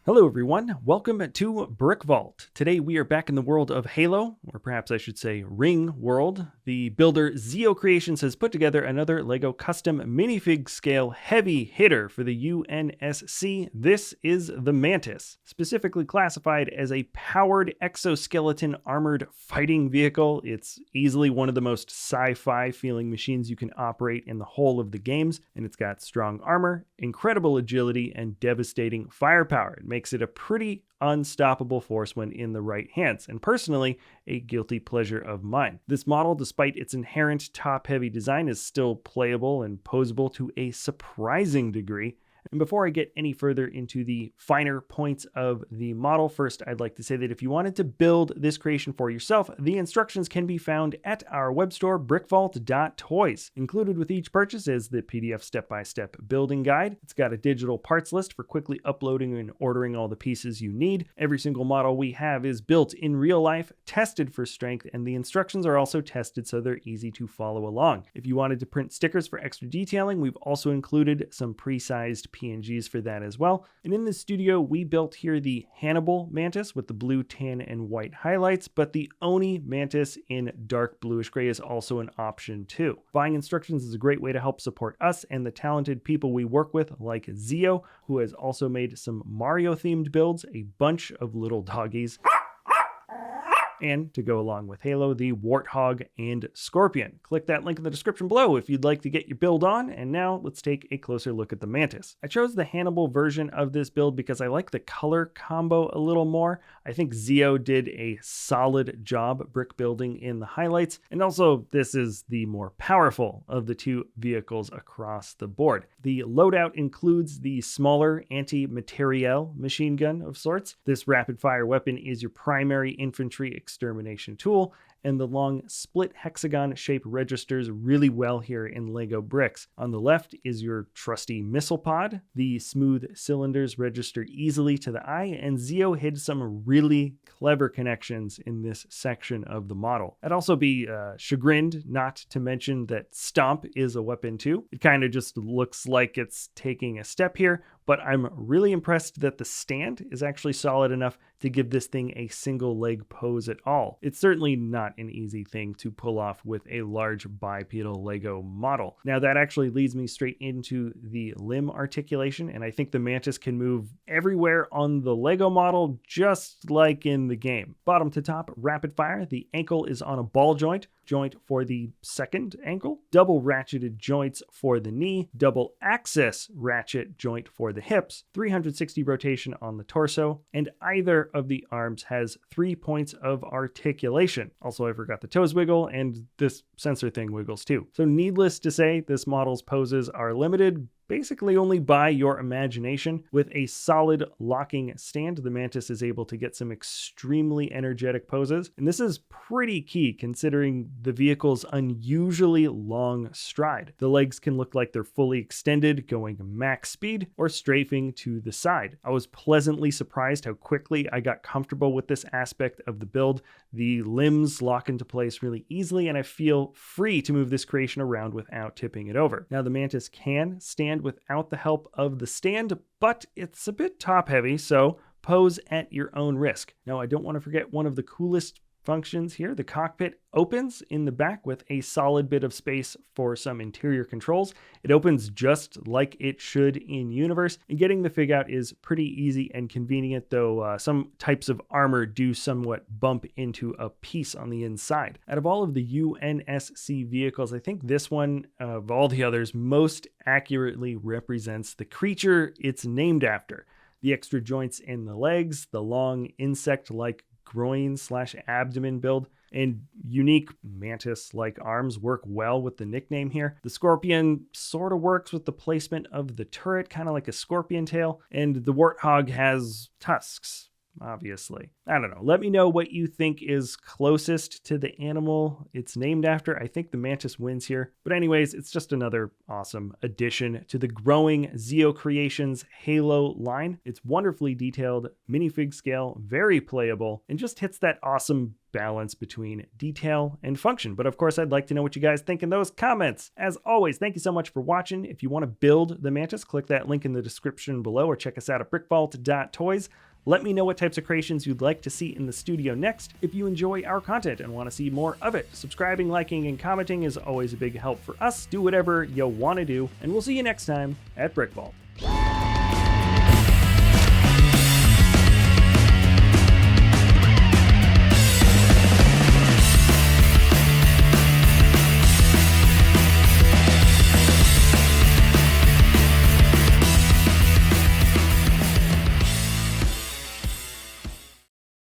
Hello everyone, welcome to Brick Vault. Today we are back in the world of Halo, or perhaps I should say Ring World. The builder Zeo Creations has put together another LEGO custom minifig scale heavy hitter for the UNSC. This is the Mantis, specifically classified as a powered exoskeleton armored fighting vehicle. It's easily one of the most sci-fi feeling machines you can operate in the whole of the games, and it's got strong armor, incredible agility, and devastating firepower. It makes it a pretty unstoppable force when in the right hands, and personally, a guilty pleasure of mine. This model, despite its inherent top-heavy design, is still playable and posable to a surprising degree. And before I get any further into the finer points of the model, first I'd like to say that if you wanted to build this creation for yourself, the instructions can be found at our web store, brickvault.toys. Included with each purchase is the PDF step-by-step building guide. It's got a digital parts list for quickly uploading and ordering all the pieces you need. Every single model we have is built in real life, tested for strength, and the instructions are also tested so they're easy to follow along. If you wanted to print stickers for extra detailing, we've also included some pre-sized PNGs for that as well. And in the studio, we built here the Hannibal Mantis with the blue, tan, and white highlights, but the ONI Mantis in dark bluish gray is also an option too. Buying instructions is a great way to help support us and the talented people we work with, like Zeo, who has also made some Mario-themed builds, a bunch of little doggies, and to go along with Halo, the Warthog and Scorpion. Click that link in the description below if you'd like to get your build on. And now let's take a closer look at the Mantis. I chose the Hannibal version of this build because I like the color combo a little more. I think Zeo did a solid job brick building in the highlights. And also, this is the more powerful of the two vehicles across the board. The loadout includes the smaller anti-materiel machine gun of sorts. This rapid fire weapon is your primary infantry extermination tool, and the long split hexagon shape registers really well here in LEGO bricks. On the left is your trusty missile pod. The smooth cylinders register easily to the eye, and Zeo hid some really clever connections in this section of the model. I'd also be chagrined not to mention that Stomp is a weapon too. It kind of just looks like it's taking a step here, but I'm really impressed that the stand is actually solid enough to give this thing a single leg pose at all. It's certainly not an easy thing to pull off with a large bipedal LEGO model. Now that actually leads me straight into the limb articulation, and I think the Mantis can move everywhere on the LEGO model just like in the game. Bottom to top, rapid fire. The ankle is on a ball joint for the second ankle, double ratcheted joints for the knee, double axis ratchet joint for the hips, 360 rotation on the torso, and either of the arms has 3 points of articulation. Also, I forgot the toes wiggle, and this sensor thing wiggles too. So needless to say, this model's poses are limited basically only by your imagination. With a solid locking stand, the Mantis is able to get some extremely energetic poses, and this is pretty key considering the vehicle's unusually long stride. The legs can look like they're fully extended, going max speed, or strafing to the side. I was pleasantly surprised how quickly I got comfortable with this aspect of the build. The limbs lock into place really easily, and I feel free to move this creation around without tipping it over. Now, the Mantis can stand without the help of the stand, but it's a bit top heavy, so pose at your own risk. Now, I don't want to forget one of the coolest functions here. The cockpit opens in the back with a solid bit of space for some interior controls. It opens just like it should in universe, and getting the fig out is pretty easy and convenient, though some types of armor do somewhat bump into a piece on the inside. Out of all of the UNSC vehicles, I think this one, of all the others, most accurately represents the creature it's named after. The extra joints in the legs, the long insect-like groin/abdomen build, and unique mantis-like arms work well with the nickname here. The Scorpion sort of works with the placement of the turret, kind of like a scorpion tail, and the Warthog has tusks. obviously. I don't know. Let me know what you think is closest to the animal it's named after. I think the mantis wins here. But anyways, it's just another awesome addition to the growing Zeo Creations Halo line. It's wonderfully detailed, minifig scale, very playable, and just hits that awesome balance between detail and function. But of course, I'd like to know what you guys think in those comments. As always, thank you so much for watching. If you want to build the Mantis, click that link in the description below or check us out at brickvault.toys. Let me know what types of creations you'd like to see in the studio next. If you enjoy our content and want to see more of it, subscribing, liking, and commenting is always a big help for us. Do whatever you want to do, and we'll see you next time at Brick Vault.